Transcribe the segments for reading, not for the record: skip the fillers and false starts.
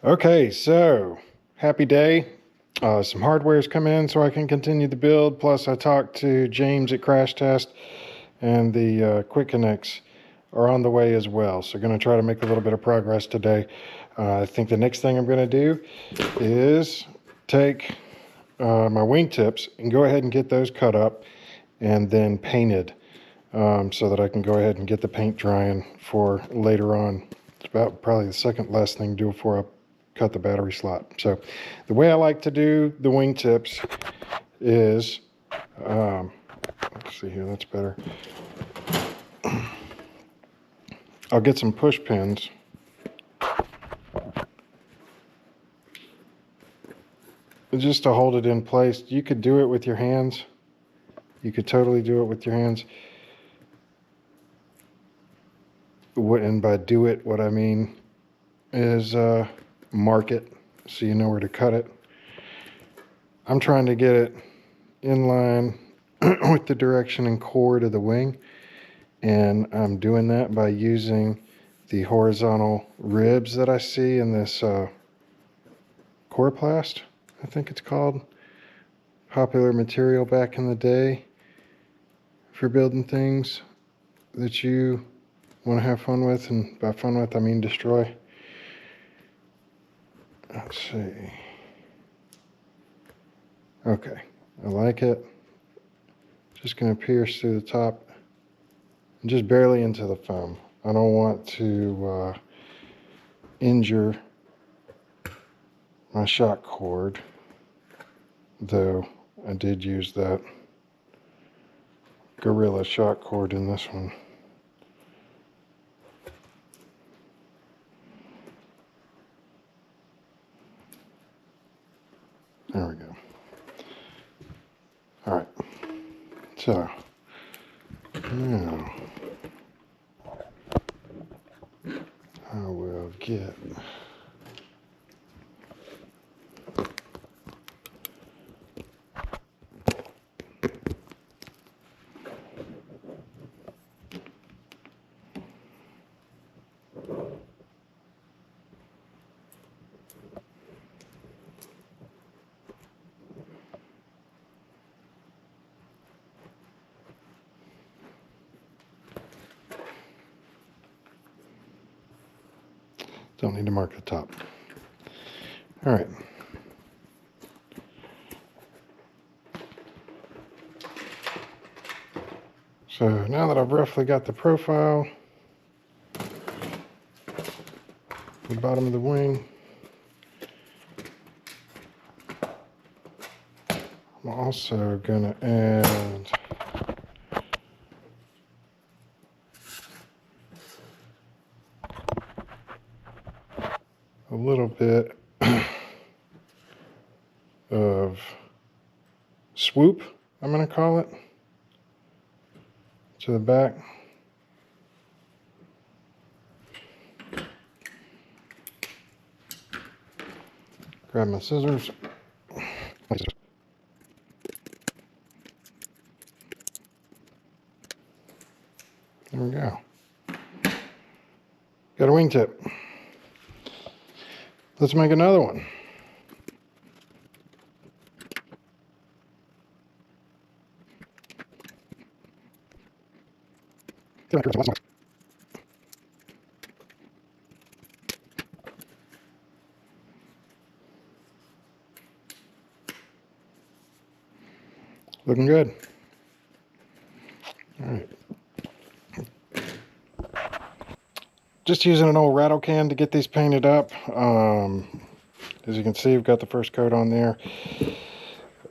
Okay, so happy day. Some hardware's come in so I can continue the build. Plus I talked to James at Crash Test, and the quick connects are on the way as well. So going to try to make a little bit of progress today. I think the next thing I'm going to do is take my wingtips and go ahead and get those cut up and then painted, so that I can go ahead and get the paint drying for later on. It's about probably the second last thing to do before I cut the battery slot. So the way I like to do the wingtips is, let's see here, that's better. I'll get some push pins. Just to hold it in place. You could do it with your hands. You could totally do it with your hands. And by do it, what I mean is mark it so you know where to cut it. I'm trying to get it in line with the direction and chord of the wing, and I'm doing that by using the horizontal ribs that I see in this Coroplast, I think it's called. Popular material back in the day for building things that you want to have fun with, and by fun with I mean destroy. Let's see. Okay, I like it. Just going to pierce through the top and just barely into the foam. I don't want to injure my shock cord, though I did use that Gorilla shock cord in this one. There we go. All right. So now I will get don't need to mark the top. All right. So now that I've roughly got the profile, the bottom of the wing, I'm also going to add a little bit of swoop, I'm going to call it, to the back. Grab my scissors. There we go. Got a wingtip. Let's make another one. Looking good. All right. Just using an old rattle can to get these painted up. As you can see, we've got the first coat on there.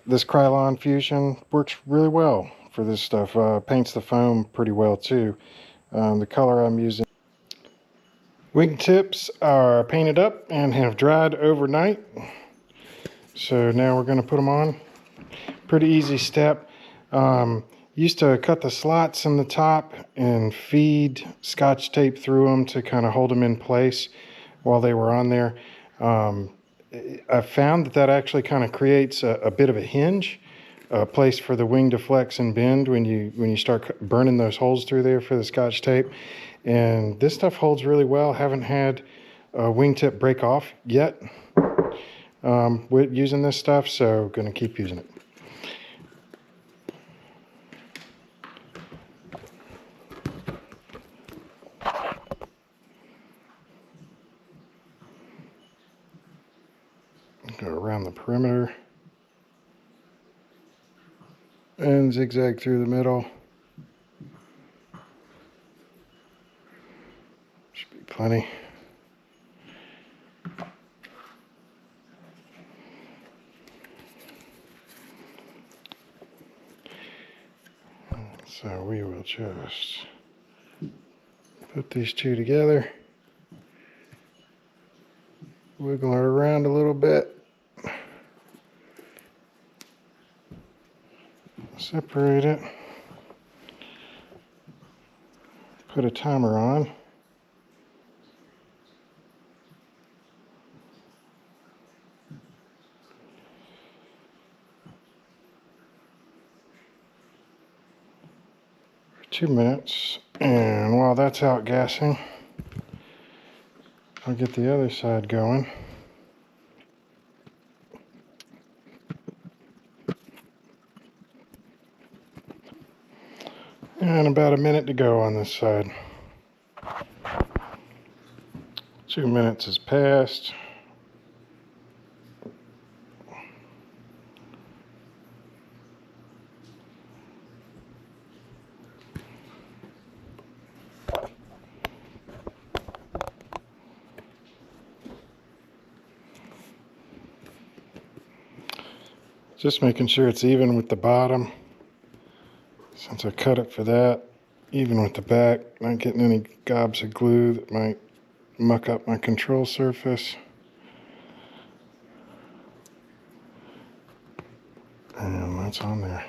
This Krylon Fusion works really well for this stuff. Paints the foam pretty well too. The color I'm using. Wingtips are painted up and have dried overnight. So now we're going to put them on. Pretty easy step. Used to cut the slots in the top and feed Scotch tape through them to kind of hold them in place while they were on there. I found that actually kind of creates a bit of a hinge, a place for the wing to flex and bend when you start burning those holes through there for the Scotch tape. And this stuff holds really well. Haven't had wingtip break off yet with using this stuff, so gonna keep using it. Go around the perimeter and zigzag through the middle. Should be plenty. So we will just put these two together, wiggle it around a little bit, separate it, put a timer on. For 2 minutes, and while that's outgassing, I'll get the other side going. And about a minute to go on this side. 2 minutes has passed. Just making sure it's even with the bottom, since I cut it for that. Even with the back, not getting any gobs of glue that might muck up my control surface. And that's on there.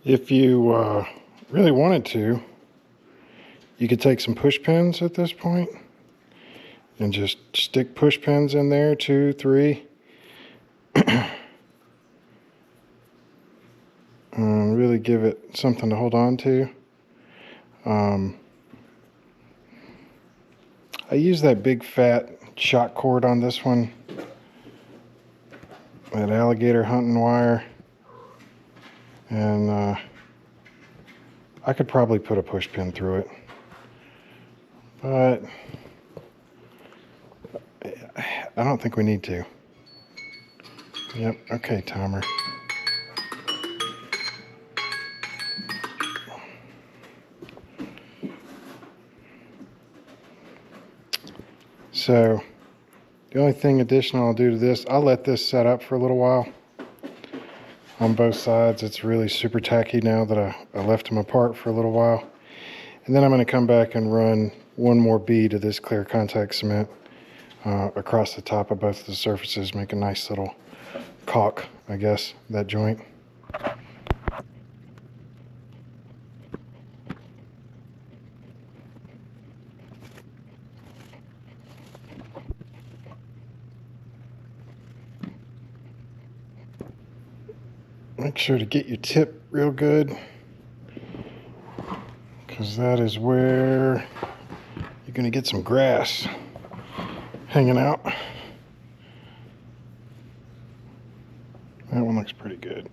If you really wanted to, you could take some push pins at this point and just stick push pins in there, 2, 3. And really give it something to hold on to. I use that big fat shot cord on this one, that alligator hunting wire. And I could probably put a push pin through it, but I don't think we need to. Yep, okay, timer. So the only thing additional I'll do to this, I'll let this set up for a little while. On both sides, it's really super tacky now that I left them apart for a little while. And then I'm going to come back and run one more bead of this clear contact cement across the top of both of the surfaces, make a nice little caulk, I guess, that joint. Make sure to get your tip real good, because that is where you're going to get some grass hanging out. That one looks pretty good.